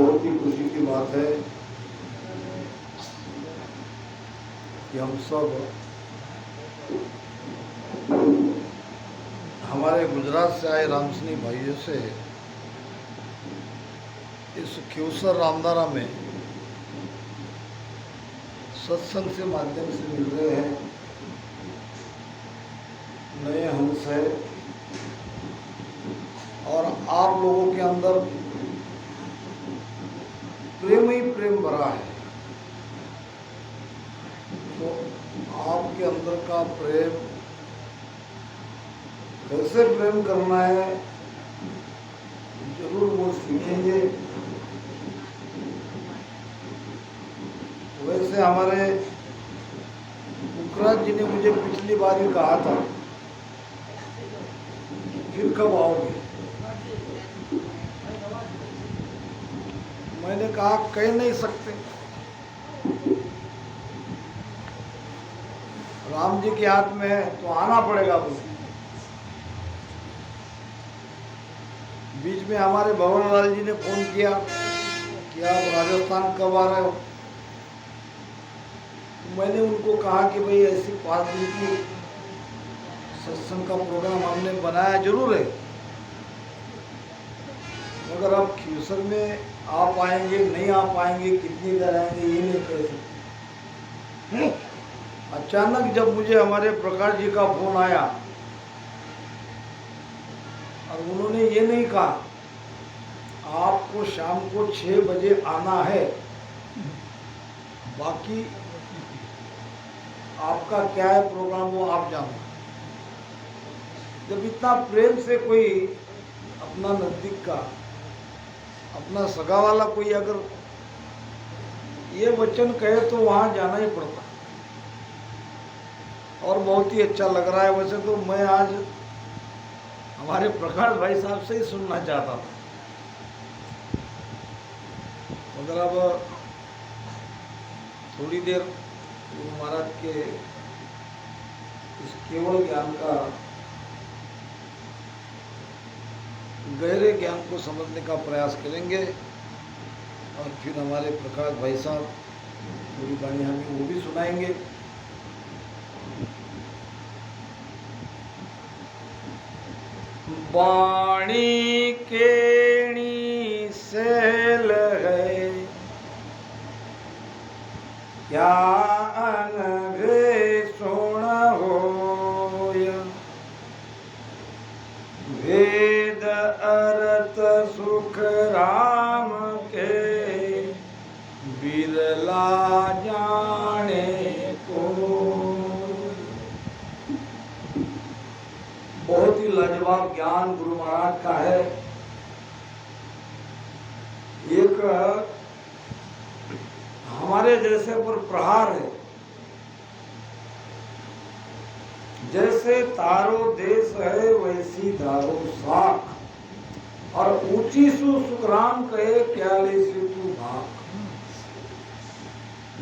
बहुत ही खुशी की बात है कि हम सब हमारे गुजरात से आए रामसनी भाइयों से इस क्यूसर रामदारा में सत्संग के माध्यम से मिल रहे हैं। नए हंस है और आप लोगों के अंदर प्रेम ही प्रेम भरा है। तो आपके अंदर का प्रेम कैसे प्रेम करना है जरूर वो सीखेंगे। वैसे हमारे पुखराज जी ने मुझे पिछली बार ही कहा था फिर कब आओगे। मैंने कहा कह नहीं सकते, राम जी के हाथ में है तो आना पड़ेगा मुझे। बीच में हमारे भवन लाल जी ने फोन किया कि आप राजस्थान कब आ रहे हो। मैंने उनको कहा कि भाई ऐसी 5 दिन की सत्संग का प्रोग्राम हमने बनाया जरूर है, मगर आप क्यूसर में आ पाएंगे नहीं आ पाएंगे, कितनी देर आएंगे ये नहीं कह सकते। अचानक जब मुझे हमारे प्रकाश जी का फोन आया और उन्होंने ये नहीं कहा आपको शाम को 6 बजे आना है, बाकी आपका क्या है प्रोग्राम वो आप जानो। जब इतना प्रेम से कोई अपना नजदीक का अपना सगा वाला कोई अगर ये वचन कहे तो वहाँ जाना ही पड़ता और बहुत ही अच्छा लग रहा है। वैसे तो मैं आज हमारे प्रकाश भाई साहब से ही सुनना चाहता था, मगर अब थोड़ी देर गुरु महाराज के इस केवल ज्ञान का गहरे ज्ञान को समझने का प्रयास करेंगे और फिर हमारे प्रकाश भाई साहब थोड़ी बाणी हमें वो भी सुनाएंगे। बाणी केणी सेल है क्या अनघे सुण होय, वेद अर्थ सुख राम के बिरला जाने को। बहुत ही लाजवाब ज्ञान गुरु महाराज का है। एक हमारे जैसे पर प्रहार है, जैसे तारो देश है वैसी दारो साख, और ऊंची सु सुखराम कहे क्या ले से तू भाग।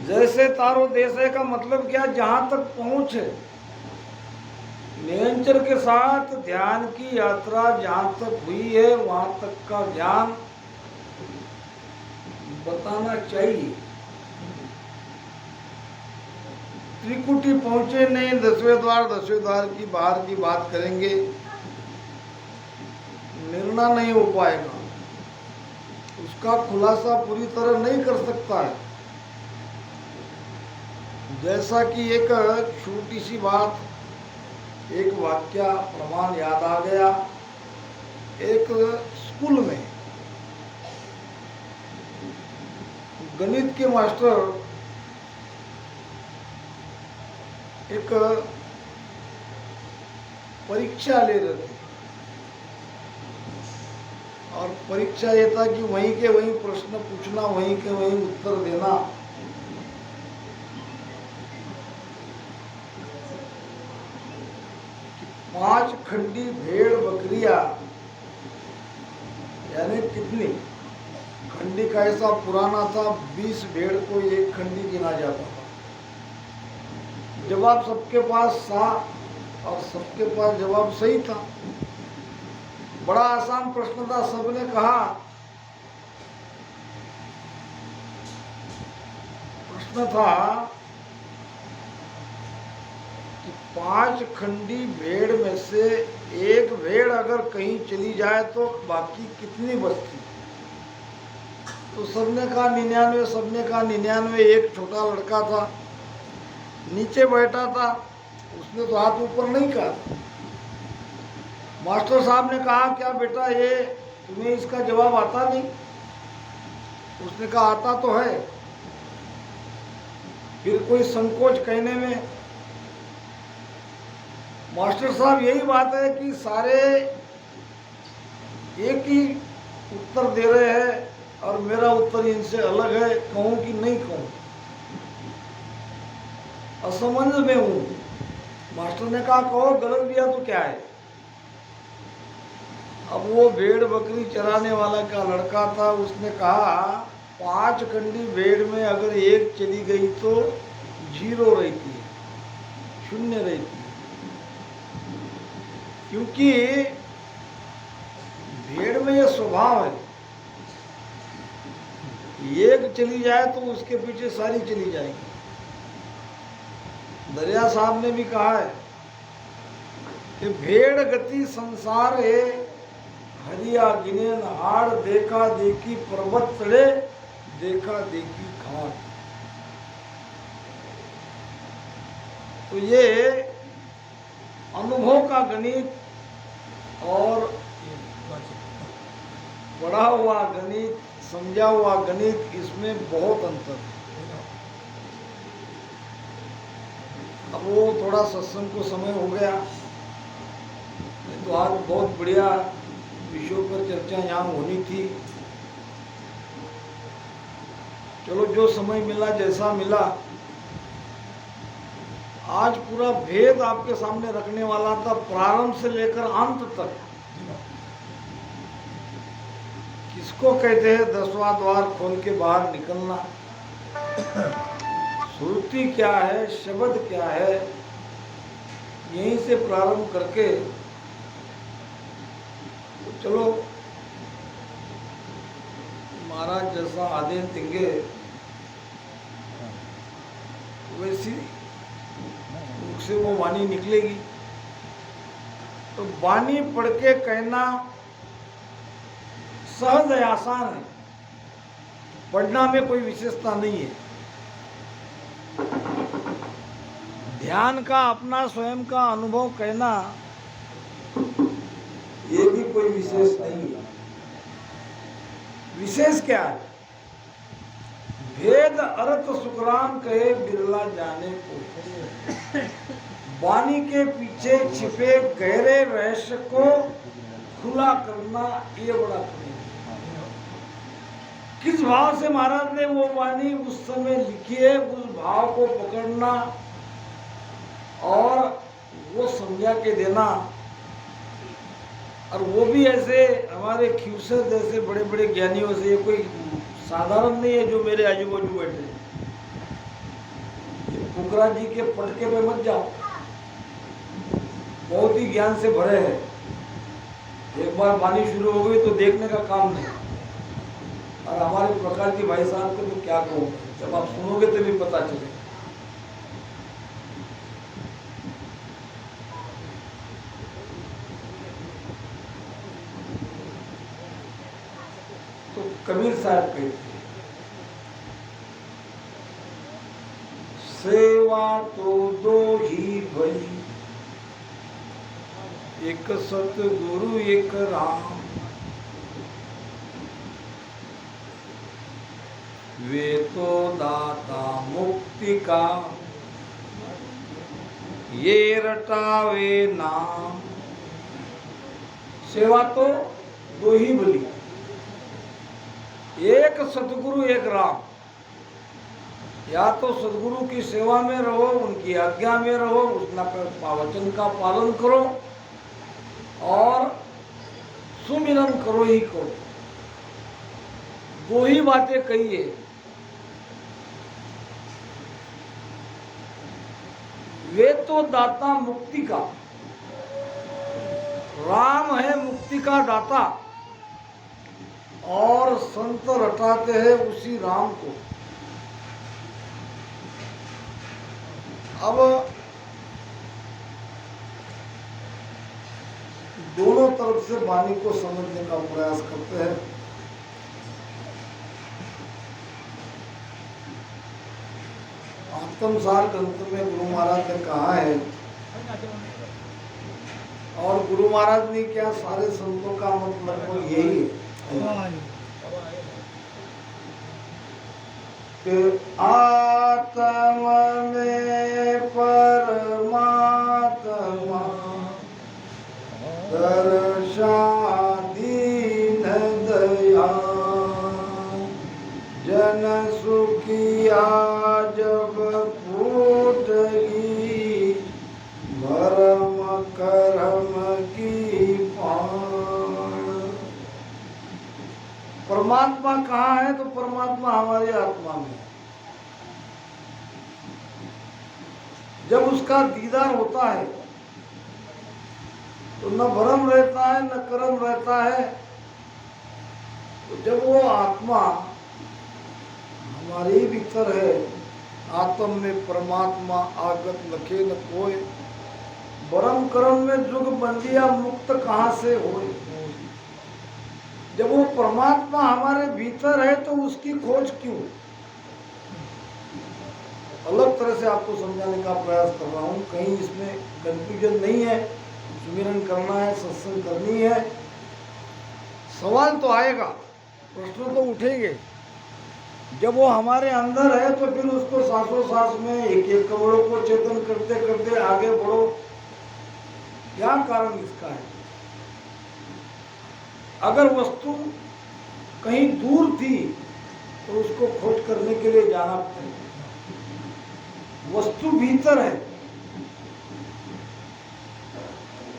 जैसे तारो देश है का मतलब क्या, जहां तक पहुंच है निरंतर के साथ ध्यान की यात्रा जहां तक हुई है वहां तक का ज्ञान बताना चाहिए। त्रिकुटी पहुंचे नहीं, 10वें द्वार की बाहर की बात करेंगे, निर्णय नहीं हो पाएगा, उसका खुलासा पूरी तरह नहीं कर सकता है। जैसा कि एक छोटी सी बात, एक वाक्य प्रमाण याद आ गया। एक स्कूल में गणित के मास्टर एक परीक्षा ले रहे थे और परीक्षा ये था कि वहीं के वहीं प्रश्न पूछना, वहीं के वहीं उत्तर देना। कि 5 खंडी भेड़ बकरियां यानी कितनी खंडी का ऐसा पुराना था, 20 भेड़ को एक खंडी गिना जाता था। जवाब सबके पास था और सबके पास जवाब सही था। बड़ा आसान प्रश्न था। सबने कहा प्रश्न था कि 5 खंडी भेड़ में से एक भेड़ अगर कहीं चली जाए तो बाकी कितनी बचती? तो सबने कहा 99, सबने कहा 99। एक छोटा लड़का था, नीचे बैठा था, उसने तो हाथ ऊपर नहीं कहा। मास्टर साहब ने कहा क्या बेटा ये तुम्हें इसका जवाब आता नहीं? उसने कहा आता तो है। फिर कोई संकोच कहने में। मास्टर साहब यही बात है कि सारे एक ही उत्तर दे रहे हैं और मेरा उत्तर इनसे अलग है, कहूं कि नहीं कहूं? असमंज में हूं। मास्टर ने कहा कहो, गलत दिया तो क्या है? अब वो भेड़ बकरी चराने वाला का लड़का था, उसने कहा 5 खंडी भेड़ में अगर एक चली गई तो 0 रहती है, 0 रहती है। क्योंकि भेड़ में यह स्वभाव है, एक चली जाए तो उसके पीछे सारी चली जाएगी। दरिया साहब ने भी कहा है कि भेड़ गति संसार है, हरिया गिने नहाड़, देखा देखी पर्वत चढ़े, देखा देखी घाट। तो ये अनुभव का गणित और पढ़ा हुआ गणित, समझा हुआ गणित, इसमें बहुत अंतर है। अब वो थोड़ा सत्संग को समय हो गया, तो आज बहुत बढ़िया विषयों पर चर्चा यहाँ होनी थी। चलो जो समय मिला, जैसा मिला, आज पूरा भेद आपके सामने रखने वाला था, प्रारंभ से लेकर अंत तक। किसको कहते हैं 10वां द्वार खोल के बाहर निकलना? श्रुति क्या है, शब्द क्या है, यहीं से प्रारंभ करके तो चलो महाराज जैसा आदेश देंगे वैसी मुख से वो वाणी निकलेगी। तो वाणी पढ़ के कहना सहज है, आसान है, पढ़ना में कोई विशेषता नहीं है। ध्यान का अपना स्वयं का अनुभव कहना ये भी कोई विशेष नहीं है। विशेष क्या है? भेद अर्थ सुखराम कहे बिरला जाने को, वाणी के पीछे छिपे गहरे रहस्य को खुला करना, ये बड़ा कठिन है। किस भाव से महाराज ने वो वाणी उस समय लिखी है, उस भाव को पकड़ना और वो समझा के देना, और वो भी ऐसे हमारे ख्यूसर जैसे बड़े बड़े ज्ञानियों से। ये कोई साधारण नहीं है जो मेरे आजू बाजू बैठे। फुकरा जी के पटके में मत जाओ, बहुत ही ज्ञान से भरे हैं। एक बार वाणी शुरू हो गई तो देखने का काम नहीं। और हमारे प्रकार के भाई साहब को तो क्या कहूँ, जब आप सुनोगे तभी पता चले। तो कबीर साहब कहते हैं सेवा तो दो ही भली, एक सतगुरु एक राम, वे तो दाता मुक्ति का, ये रटावे नाम। सेवा तो दो ही भली, एक सतगुरु एक राम। या तो सदगुरु की सेवा में रहो, उनकी आज्ञा में रहो, उसका वचन का पालन करो और सुमिरन करो ही करो। दो ही बातें कही है। वे तो दाता मुक्ति का, राम है मुक्ति का दाता, और संत रटाते हैं उसी राम को। अब दोनों तरफ से वाणी को समझने का प्रयास करते हैं। आत्मसार ग्रंथ में गुरु महाराज ने कहा है, और गुरु महाराज ने क्या सारे संतों का मतलब यही है कि आत्मा में परमात्मा दर्शादीन दया जन सुखिया जब फूटगी भरम करम की पाण। परमात्मा कहाँ है? तो परमात्मा हमारी आत्मा में। जब उसका दीदार होता है तो न भरम रहता है न कर्म रहता है। तो जब वो आत्मा हमारे भीतर है, आत्म में परमात्मा आगत लखे न कोय, भरम कर्म में जुग बंदिया मुक्त कहाँ से होए। जब वो परमात्मा हमारे भीतर है तो उसकी खोज क्यों? अलग तरह से आपको समझाने का प्रयास कर रहा हूँ, कहीं इसमें कंफ्यूजन नहीं है। सुमिरन करना है, सत्संग करनी है, सवाल तो आएगा, प्रश्न तो उठेंगे। जब वो हमारे अंदर है तो फिर उसको सांसों सांस में एक एक कमरों को चेतन करते करते आगे बढ़ो। क्या कारण इसका है? अगर वस्तु कहीं दूर थी तो उसको खोज करने के लिए जाना पड़ेगा। वस्तु भीतर है,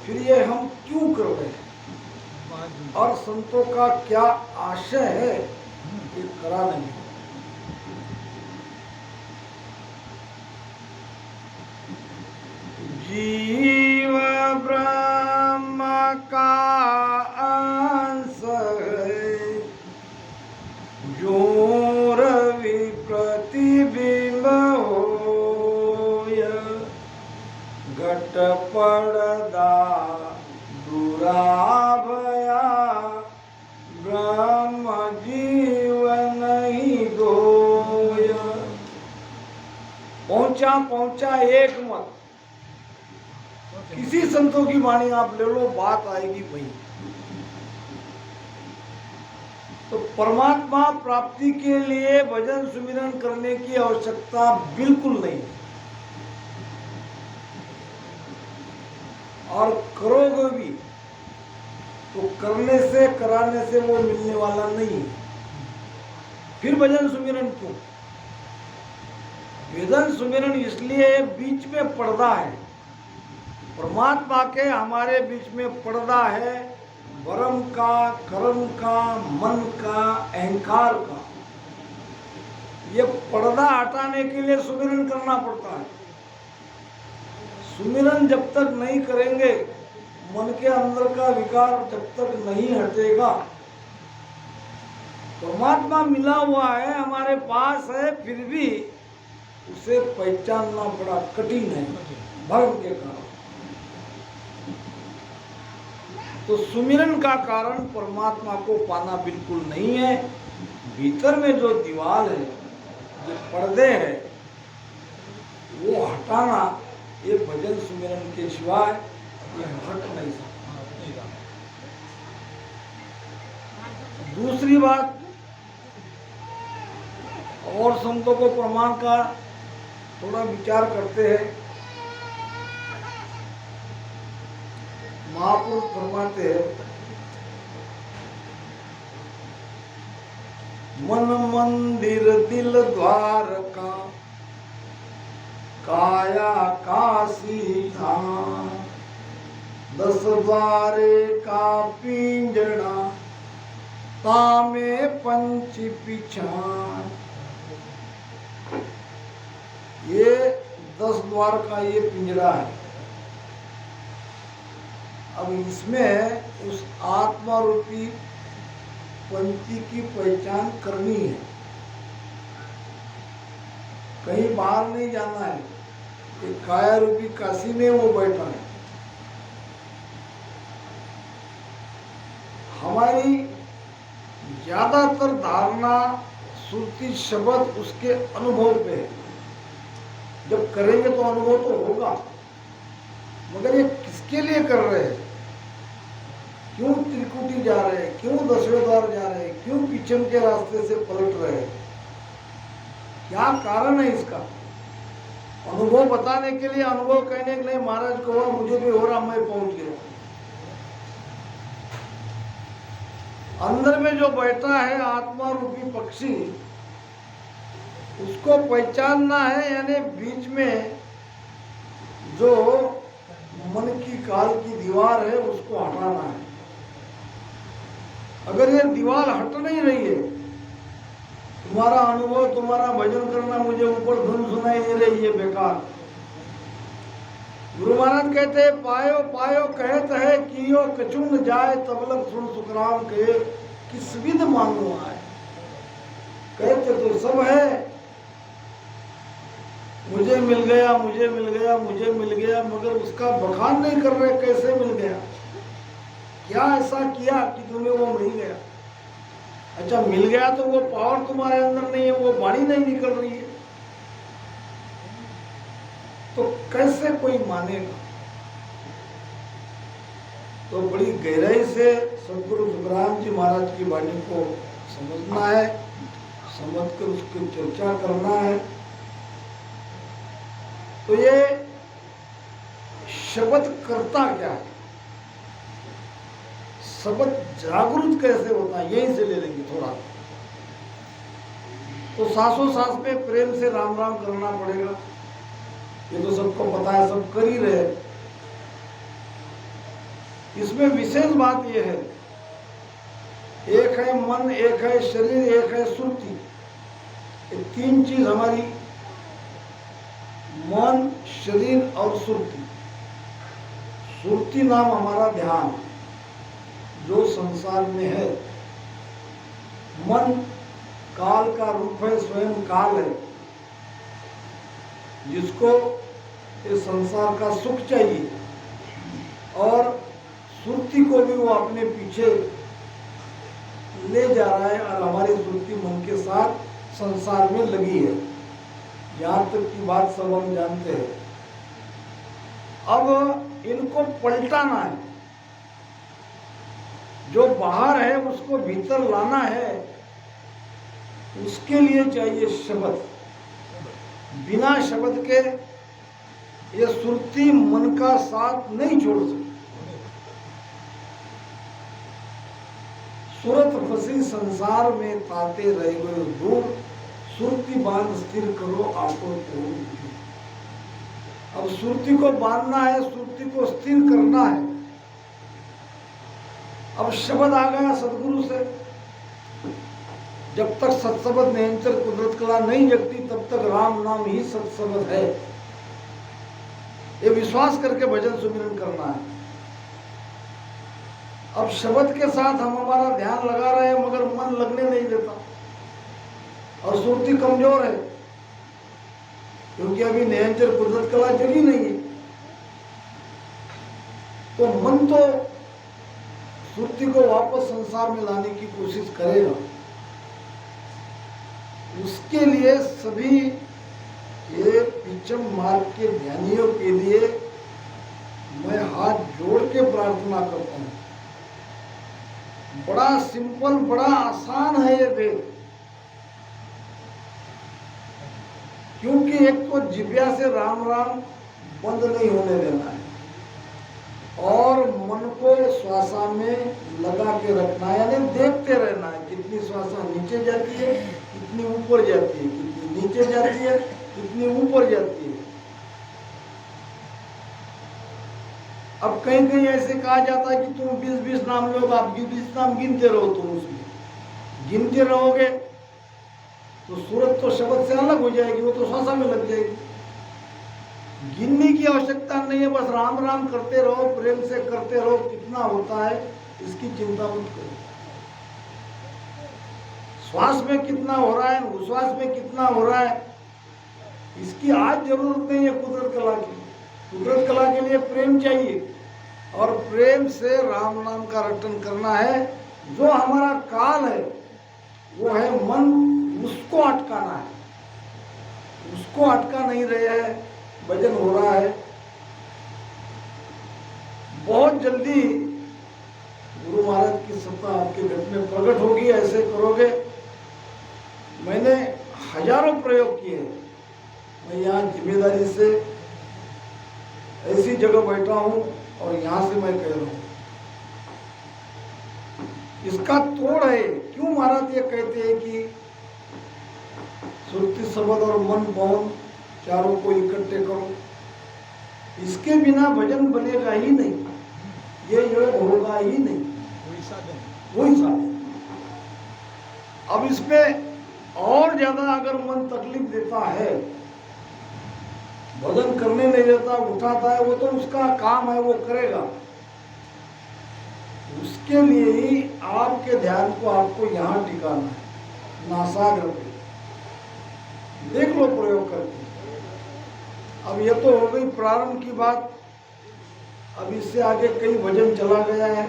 फिर ये हम क्यों कर रहे हैं और संतों का क्या आशय है ये करा नहीं। जीव ब्रह्म का अंश है, जो रवि प्रतिबिंब होय, घट पड़दा दूरा भया, ब्रह्म जीवन ही दोय। पहुंचा पहुंचा एक मत। किसी संतों की वाणी आप ले लो, बात आएगी वही। तो परमात्मा प्राप्ति के लिए भजन सुमिरन करने की आवश्यकता बिल्कुल नहीं, और करोगे भी तो करने से कराने से वो मिलने वाला नहीं। फिर भजन सुमिरन क्यों? भजन सुमिरन इसलिए बीच में पर्दा है, परमात्मा के हमारे बीच में पर्दा है, वरम का, कर्म का, मन का, अहंकार का। ये पर्दा हटाने के लिए सुमिरन करना पड़ता है। सुमिरन जब तक नहीं करेंगे, मन के अंदर का विकार जब तक नहीं हटेगा, परमात्मा मिला हुआ है, हमारे पास है, फिर भी उसे पहचानना बड़ा कठिन है भ्रम के कारण। तो सुमिरन का कारण परमात्मा को पाना बिल्कुल नहीं है। भीतर में जो दीवार है, जो पर्दे हैं, वो हटाना ये भजन सुमिरन के सिवाय ये हट नहीं सकता। दूसरी बात, और संतों को प्रमाण का थोड़ा विचार करते हैं। महापुरुष फरमाते हैं, मन मंदिर दिल द्वार का, काया काशी धाम, 10 द्वारे का पिंजड़ा, तामे पंच पिछान। ये 10 द्वार का ये पिंजड़ा है। अब इसमें उस आत्मा रूपी पंक्ति की पहचान करनी है, कहीं बाहर नहीं जाना है। एक काया रूपी काशी में वो बैठा है। हमारी ज्यादातर धारणा श्रुति शब्द उसके अनुभव पे है। जब करेंगे तो अनुभव तो होगा, मगर ये किसके लिए कर रहे हैं? क्यों त्रिकुटी जा रहे हैं? क्यों दसवें द्वार जा रहे हैं? क्यों पीछम के रास्ते से पलट रहे हैं? क्या कारण है इसका? अनुभव बताने के लिए, अनुभव कहने के लिए महाराज को हुआ मुझे भी हो रहा, मैं पहुंच गया। अंदर में जो बैठा है आत्मा रूपी पक्षी, उसको पहचानना है, यानी बीच में जो मन की काल की दीवार है उसको हटाना है। अगर ये दीवार हट नहीं रही है, तुम्हारा अनुभव, तुम्हारा भजन करना मुझे ऊपर धुन सुनाई दे रही है, बेकार। गुरु महाराज कहते हैं पायो पायो कहत है कियो कछु न जाए तबलक सुन सुखराम के किस विध मानो आए। कहते तो सब है, मुझे मिल गया, मुझे मिल गया, मुझे मिल गया, मगर उसका बखान नहीं कर रहे कैसे मिल गया, क्या ऐसा किया कि तुम्हें वो मिल गया। अच्छा मिल गया तो वो पावर तुम्हारे अंदर नहीं है, वो वाणी नहीं निकल रही है, तो कैसे कोई मानेगा। तो बड़ी गहराई से सदगुरु सुखराम जी महाराज की वाणी को समझना है, समझकर उसकी चर्चा करना है। तो ये शब्द करता क्या है, शब्द जागरूक कैसे होता है, यहीं से ले लेंगे थोड़ा। तो सांसों सांस पे प्रेम से राम राम करना पड़ेगा, ये तो सबको पता है, सब कर ही रहे। इसमें विशेष बात यह है, एक है मन, एक है शरीर, एक है सुरती। ये तीन चीज हमारी, मन, शरीर और सुरती। सुरती नाम हमारा ध्यान जो संसार में है। मन काल का रूप है, स्वयं काल है, जिसको इस संसार का सुख चाहिए, और सुरती को भी वो अपने पीछे ले जा रहा है, और हमारी सुरती मन के साथ संसार में लगी है। यहाँ तक की बात सब हम जानते हैं। अब इनको पलटाना है, जो बाहर है उसको भीतर लाना है, उसके लिए चाहिए शब्द। बिना शब्द के ये सुरती मन का साथ नहीं छोड़ सकती। सूरत फंसी संसार में ताते रह गए दूर, सुरती बांध स्थिर करो आपको। अब सुरती को बांधना है, सुरती को स्थिर करना है। अब शब्द आ गया सदगुरु से। जब तक सत्शब्द निरंतर कुदरत कला नहीं जगती, तब तक राम नाम ही सत्शब्द है। ये विश्वास करके भजन सुमिरन करना है। अब शब्द के साथ हम हमारा ध्यान लगा रहे हैं, मगर मन लगने नहीं देता, और सुरती कमजोर है, क्योंकि अभी निरंतर कुदरत कला जगी नहीं है। तो मन तो सुरती को वापस संसार में लाने की कोशिश करेगा। उसके लिए सभी ये पिछम मार्ग के ध्यानियों के लिए मैं हाथ जोड़ के प्रार्थना करता हूँ। बड़ा सिंपल, बड़ा आसान है ये वेद, क्योंकि एक तो जिव्या से राम राम बंद नहीं होने देना है, और मन को श्वासा में लगा के रखना है, यानी देखते रहना है। कितनी श्वासा नीचे जाती है, कितनी ऊपर जाती है, कितनी नीचे जाती है, कितनी ऊपर जाती है। अब कहीं कहीं ऐसे कहा जाता है कि तुम 20-20 नाम लो, आप 20 नाम गिनते रहो। तुम उसमें गिनते रहोगे तो सूरत तो शब्द से अलग हो जाएगी, वो तो श्वासा में लग जाएगी। गिनने की आवश्यकता नहीं है, बस राम राम करते रहो, प्रेम से करते रहो। कितना होता है इसकी चिंता मत करो। श्वास में कितना हो रहा है, उच्छ्वास में कितना हो रहा है, इसकी आज जरूरत नहीं है कुदरत कला की। कुदरत कला के लिए प्रेम चाहिए और प्रेम से राम नाम का रटन करना है। जो हमारा काल है वो है मन, उसको अटकाना है। उसको अटका नहीं रहे है, भजन हो रहा है। बहुत जल्दी गुरु महाराज की सत्ता आपके घर में प्रकट होगी। ऐसे करोगे, मैंने हजारों प्रयोग किए। मैं यहाँ जिम्मेदारी से ऐसी जगह बैठा हूँ और यहाँ से मैं कह रहा हूँ, इसका तोड़ है। क्यों महाराज ये कहते हैं कि सुरती शब्द और मन मौन चारों को इकट्ठे करो। इसके बिना भजन बनेगा ही नहीं, ये योग होगा ही नहीं, वही साधन। अब इसमें और ज्यादा अगर मन तकलीफ देता है, भजन करने नहीं देता, उठाता है, वो तो उसका काम है, वो करेगा। उसके लिए ही आपके ध्यान को आपको यहाँ टिकाना है, नासाग्र पे। देख लो प्रयोग करके। अब ये तो हो गई प्रारंभ की बात। अब इससे आगे कई भजन चला गया है।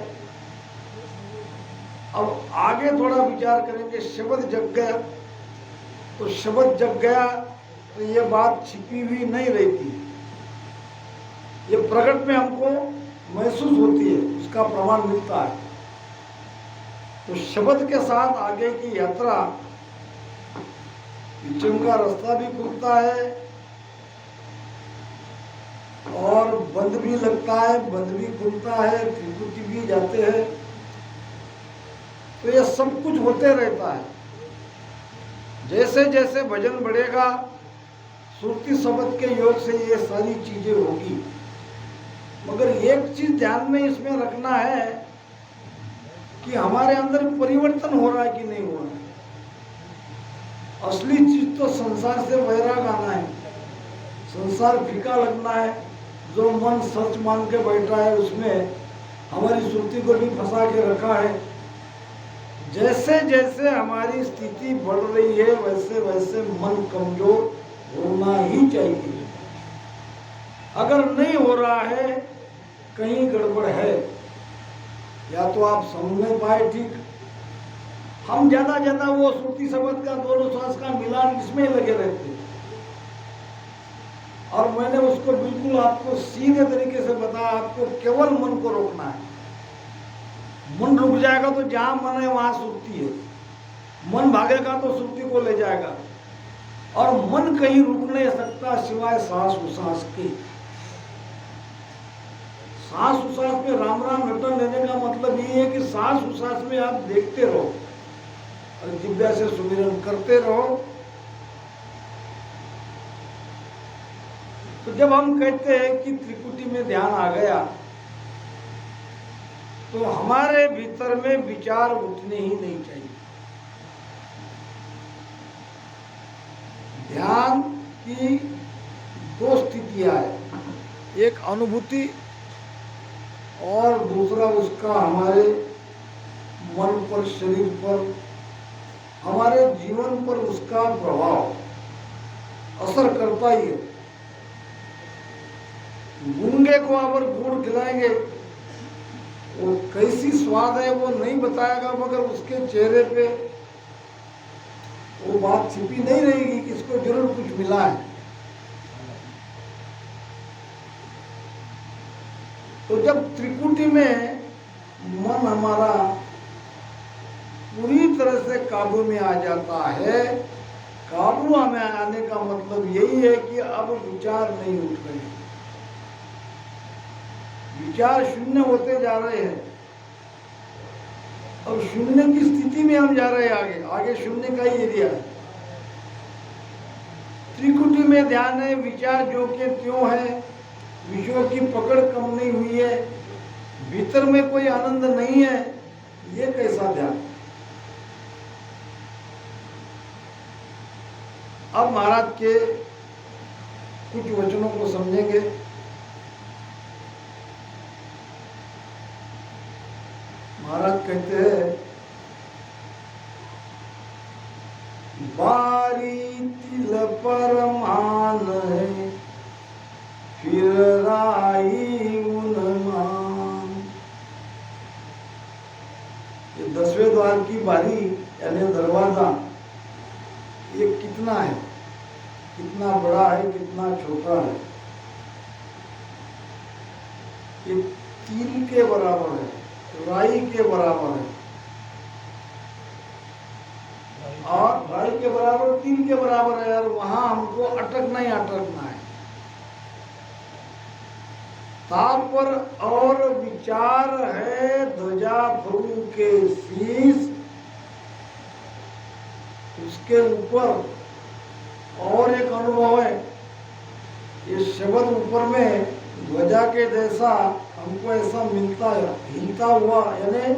अब आगे थोड़ा विचार करेंगे। शब्द जग गया, तो शब्द जग गया तो ये बात छिपी हुई नहीं रहती, ये प्रकट में हमको महसूस होती है, उसका प्रमाण मिलता है। तो शब्द के साथ आगे की यात्रा, विचम का रास्ता भी खुलता है और बंद भी लगता है, बंद भी खुलता है, त्रिकुटी भी जाते हैं। तो ये सब कुछ होते रहता है। जैसे जैसे भजन बढ़ेगा, सुरती शब्द के योग से ये सारी चीजें होगी। मगर एक चीज ध्यान में इसमें रखना है कि हमारे अंदर परिवर्तन हो रहा है कि नहीं हो रहा है। असली चीज तो संसार से वैराग आना है, संसार फीका लगना है। जो मन सच मान के बैठा है, उसमें हमारी सुरती को भी फंसा के रखा है। जैसे जैसे हमारी स्थिति बढ़ रही है, वैसे वैसे मन कमजोर होना ही चाहिए। अगर नहीं हो रहा है, कहीं गड़बड़ है। या तो आप समझ नहीं पाए ठीक। हम ज्यादा वो सुरती शब्द का दोनों श्वास का मिलान इसमें लगे रहते हैं। और मैंने उसको बिल्कुल आपको सीधे तरीके से बताया, आपको केवल मन को रोकना है। मन रुक जाएगा तो जहां मन है वहां सुरती है, मन भागेगा तो सुरती को ले जाएगा। और मन कहीं रुक नहीं सकता सिवाय सांस उसास के। सांस उसास में राम राम रटन लेने का मतलब ये है कि सांस उसास में आप देखते रहो और जिब्या से सुमिरन करते रहो। तो जब हम कहते हैं कि त्रिकुटी में ध्यान आ गया, तो हमारे भीतर में विचार उठने ही नहीं चाहिए। ध्यान की दो स्थितियां है, एक अनुभूति और दूसरा उसका हमारे मन पर, शरीर पर, हमारे जीवन पर उसका प्रभाव असर करता ही है। गूंगे को अगर गुड़ खिलाएंगे, वो कैसी स्वाद है वो नहीं बताएगा, मगर उसके चेहरे पे वो बात छिपी नहीं रहेगी कि इसको जरूर कुछ मिला है। तो जब त्रिकुटी में मन हमारा पूरी तरह से काबू में आ जाता है, काबू हमें आने का मतलब यही है कि अब विचार नहीं उठ रहे, विचार शून्य होते जा रहे हैं। अब शून्य की स्थिति में हम जा रहे हैं, आगे आगे शून्य का ही एरिया है। त्रिकुटी में ध्यान है, विचार जो के त्यों है, विषयों की पकड़ कम नहीं हुई है, भीतर में कोई आनंद नहीं है। ये कैसा ध्यान? अब महाराज के कुछ वचनों को समझेंगे। महाराज कहते हैं, बारी तिल पर मान है, फिर राई उन्मान। ये 10वें द्वार की बारी यानी दरवाजा, ये कितना है, कितना बड़ा है, कितना छोटा है। ये तिल के बराबर है, राई के बराबर है, और राई के बराबर तिल के बराबर है। यार वहां हमको अटकना ही अटकना है। तापर और विचार है ध्वजा भ्रू के शीश, उसके ऊपर और एक अनुभव है। ये शब्द ऊपर में ध्वजा के जैसा हमको ऐसा मिलता है, हिलता हुआ, यानी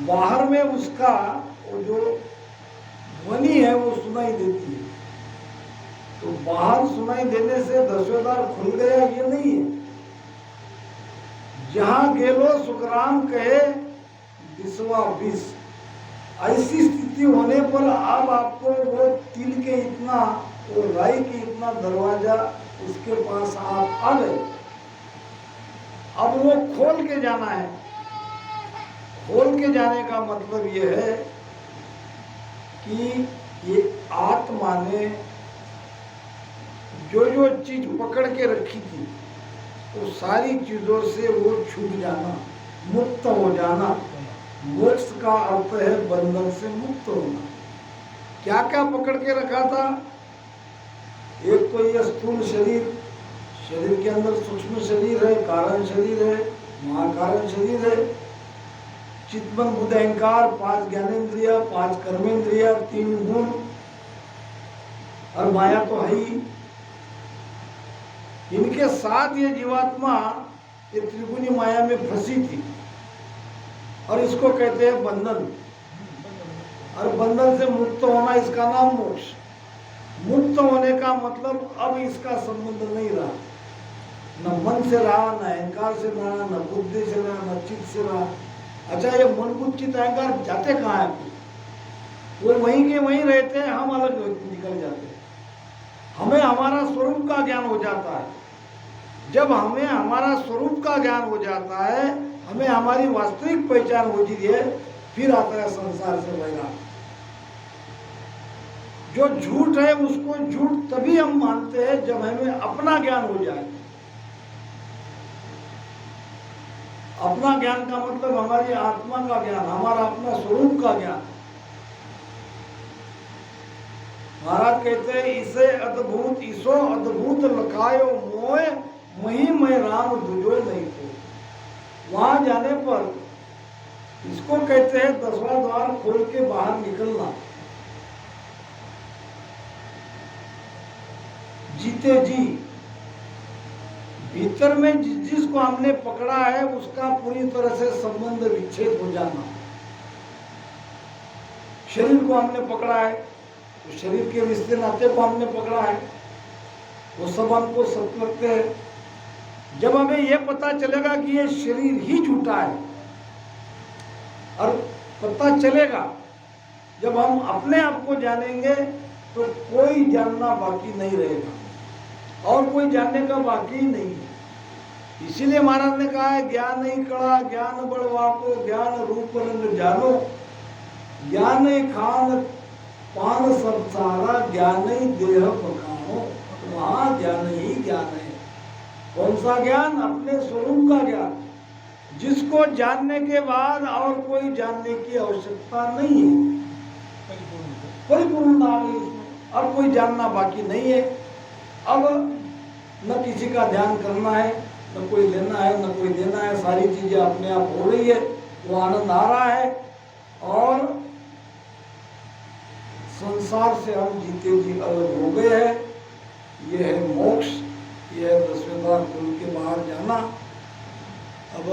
बाहर में उसका वो जो ध्वनि है वो सुनाई देती है। तो बाहर सुनाई देने से 10वें द्वार खुल गया ये नहीं है। जहां गेलो सुखराम कहे 20वां 20, ऐसी स्थिति होने पर अब आपको वो तिल के इतना, वो राई के इतना दरवाजा उसके पास आप आ गए। अब वो खोल के जाना है। खोल के जाने का मतलब ये है कि ये आत्मा ने जो जो चीज पकड़ के रखी थी वो सारी चीजों से वो छूट जाना, मुक्त हो जाना। मोक्ष का अर्थ है बंधन से मुक्त होना। क्या क्या पकड़ के रखा था? एक तो ये स्थूल शरीर, शरीर के अंदर सूक्ष्म शरीर है, कारण शरीर है, महाकारण शरीर है, चित्तमन बुद्ध अहंकार, 5 ज्ञानेन्द्रिय, 5 कर्मेंद्रिय, 3 गुण, और माया तो है ही। इनके साथ ये जीवात्मा ये त्रिगुणी माया में फंसी थी, और इसको कहते हैं बंधन। और बंधन से मुक्त होना, इसका नाम मोक्ष। मुक्त होने का मतलब अब इसका संबंध नहीं रहा, न मन से रहा, न अहंकार से रहा, न बुद्धि से रहा, न चित्त से रहा। अच्छा, ये मन बुद्धि चित्त अहंकार जाते कहाँ है? वो वहीं के वहीं रहते हैं, हम अलग निकल जाते हैं। हमें हमारा स्वरूप का ज्ञान हो जाता है। जब हमें हमारा स्वरूप का ज्ञान हो जाता है, हमें हमारी वास्तविक पहचान होती है, फिर आता है संसार से वैराग्य। जो झूठ है उसको झूठ तभी हम मानते हैं जब हमें अपना ज्ञान हो जाए। अपना ज्ञान का मतलब हमारी आत्मा का ज्ञान, हमारा अपना स्वरूप का ज्ञान। महाराज कहते हैं, इसे अद्भुत ईसो अद्भुत लखायो मोय, मही मैं राम दुजो नहीं को। वहां जाने पर इसको कहते हैं 10वां द्वार खोल के बाहर निकलना। जीते जी भीतर में जिसको हमने पकड़ा है उसका पूरी तरह से संबंध विच्छेद हो जाना। शरीर को हमने पकड़ा है, तो शरीर के रिश्ते नाते को हमने पकड़ा है, वो सब हमको सत्य लगते हैं। जब हमें यह पता चलेगा कि ये शरीर ही झूठा है, और पता चलेगा जब हम अपने आप को जानेंगे तो कोई जानना बाकी नहीं रहेगा, और कोई जानने का बाकी ही नहीं है। इसीलिए महाराज ने कहा है, ज्ञान ही कड़ा ज्ञान बढ़वा को, ज्ञान रूप रंग जानो, ज्ञान ही खान पान सब सारा, ज्ञान ही देह पकानो। वहां ज्ञान ही ज्ञान है। कौन सा ज्ञान? अपने स्वरूप का ज्ञान, जिसको जानने के बाद और कोई जानने की आवश्यकता नहीं है। परिपूर्णता आ गई इसमें, अब कोई जानना बाकी नहीं है। अब न किसी का ध्यान करना है, न कोई लेना है, न कोई देना है। सारी चीजें अपने आप हो रही है, वो आनंद आ रहा है, और संसार से हम जीते जी अलग हो गए हैं। ये है मोक्ष, ये है 10वें द्वार खोल के बाहर जाना। अब